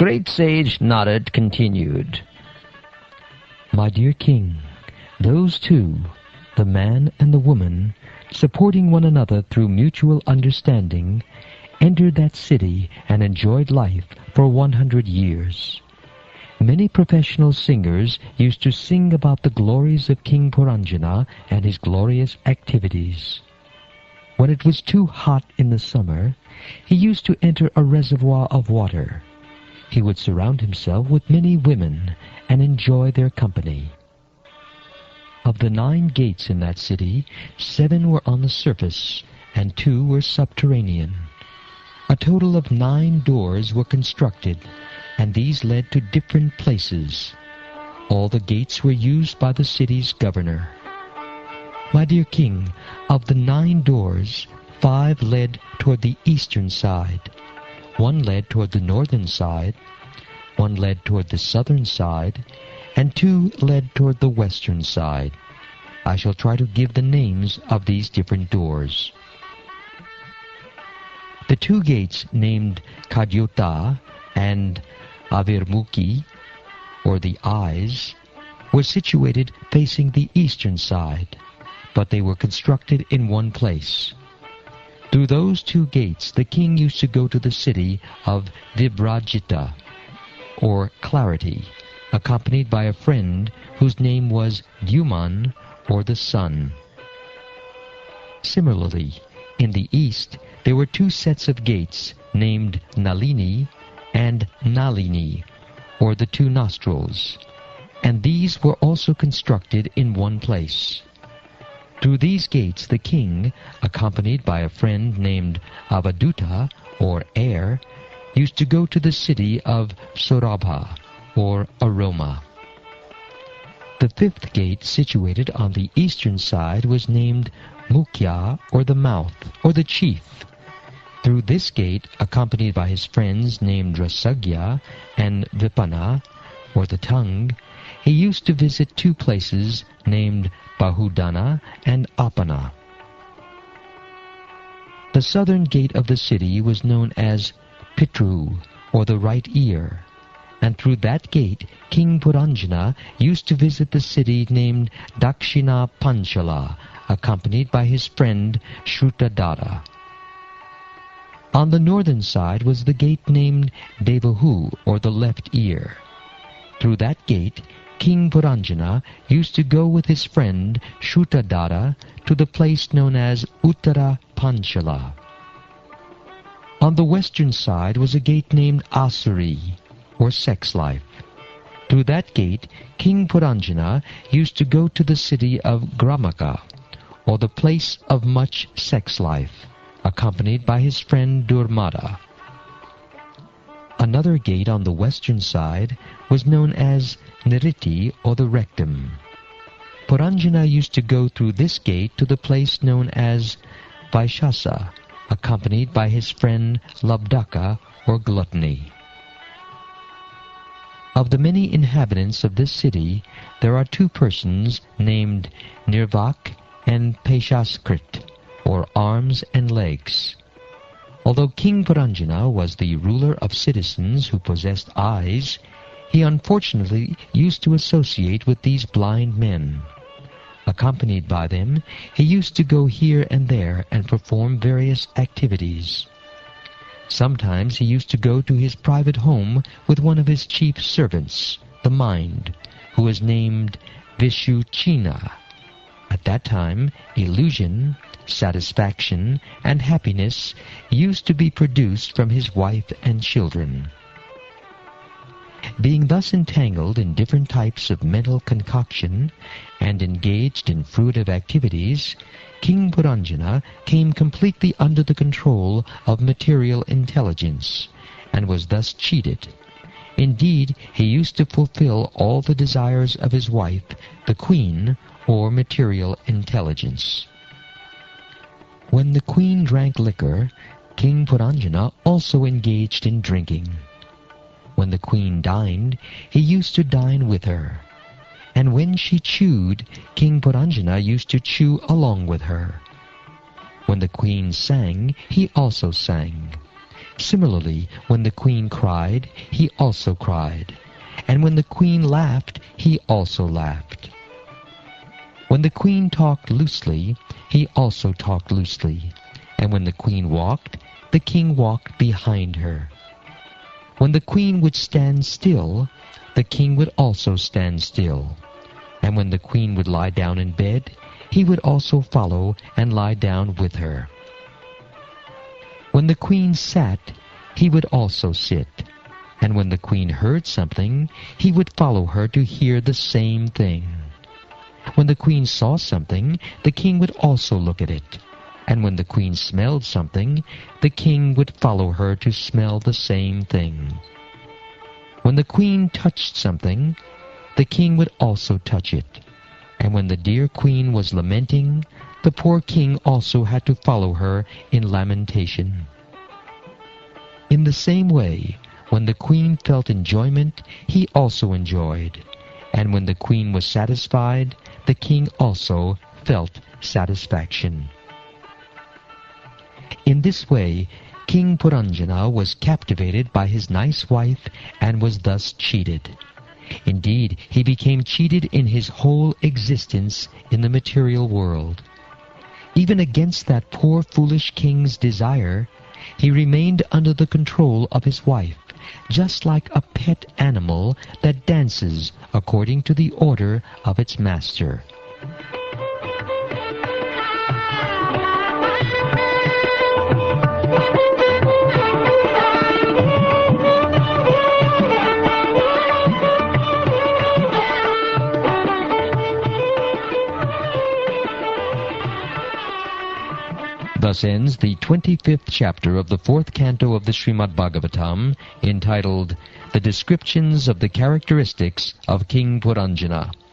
great sage Narad continued, My dear king, those two, the man and the woman, supporting one another through mutual understanding, entered that city and enjoyed life for 100 years. Many professional singers used to sing about the glories of King Puranjana and his glorious activities. When it was too hot in the summer, he used to enter a reservoir of water. He would surround himself with many women and enjoy their company. Of the 9 gates in that city, 7 were on the surface and 2 were subterranean. A total of 9 doors were constructed, and these led to different places. All the gates were used by the city's governor. My dear king, of the 9 doors, 5 led toward the eastern side, 1 led toward the northern side, 1 led toward the southern side, and 2 led toward the western side. I shall try to give the names of these different doors. The 2 gates named Kadyota and Avirmukhi, or the eyes, were situated facing the eastern side, but they were constructed in one place. Through those 2 gates the king used to go to the city of Vibrajita, or Clarity, accompanied by a friend whose name was Yuman, or the sun. Similarly, in the east there were 2 sets of gates named Nalini and Nalini, or the 2 nostrils, and these were also constructed in one place. Through these gates the king, accompanied by a friend named Avaduta, or air, used to go to the city of Sorabha, or aroma. The 5th gate, situated on the eastern side, was named Mukhya, or the mouth, or the chief. Through this gate, accompanied by his friends named Rasagya and Vipana, or the tongue, he used to visit 2 places named Bahudana and Apana. The southern gate of the city was known as Pitru, or the right ear, and through that gate King Puranjana used to visit the city named Dakshina Panchala, accompanied by his friend Shrutadara. On the northern side was the gate named Devahu, or the left ear. Through that gate King Puranjana used to go with his friend Shrutadara to the place known as Uttara Panchala. On the western side was a gate named Asuri, or sex life. Through that gate King Puranjana used to go to the city of Gramaka, or the place of much sex life, accompanied by his friend Durmada. Another gate on the western side was known as Niriti, or the rectum. Puranjana used to go through this gate to the place known as Vaishasa, accompanied by his friend Labdaka, or gluttony. Of the many inhabitants of this city, there are 2 persons named Nirvak and Peshaskrit, or arms and legs. Although King Puranjana was the ruler of citizens who possessed eyes, he unfortunately used to associate with these blind men. Accompanied by them, he used to go here and there and perform various activities. Sometimes he used to go to his private home with one of his chief servants, the mind, who was named Vishuchina. At that time, illusion, satisfaction, and happiness used to be produced from his wife and children. Being thus entangled in different types of mental concoction and engaged in fruitive activities, King Puranjana came completely under the control of material intelligence, and was thus cheated. Indeed, he used to fulfill all the desires of his wife, the queen, or material intelligence. When the queen drank liquor, King Puranjana also engaged in drinking. When the queen dined, he used to dine with her. And when she chewed, King Puranjana used to chew along with her. When the queen sang, he also sang. Similarly, when the queen cried, he also cried. And when the queen laughed, he also laughed. When the queen talked loosely, he also talked loosely. And when the queen walked, the king walked behind her. When the queen would stand still, the king would also stand still. And when the queen would lie down in bed, he would also follow and lie down with her. When the queen sat, he would also sit. And when the queen heard something, he would follow her to hear the same thing. When the queen saw something, the king would also look at it. And when the queen smelled something, the king would follow her to smell the same thing. When the queen touched something, the king would also touch it. And when the dear queen was lamenting, the poor king also had to follow her in lamentation. In the same way, when the queen felt enjoyment, he also enjoyed. And when the queen was satisfied, the king also felt satisfaction. In this way, King Puranjana was captivated by his nice wife and was thus cheated. Indeed, he became cheated in his whole existence in the material world. Even against that poor foolish king's desire, he remained under the control of his wife, just like a pet animal that dances according to the order of its master. Thus ends the 25th chapter of the 4th canto of the Shrimad Bhagavatam, entitled The Descriptions of the Characteristics of King Puranjana.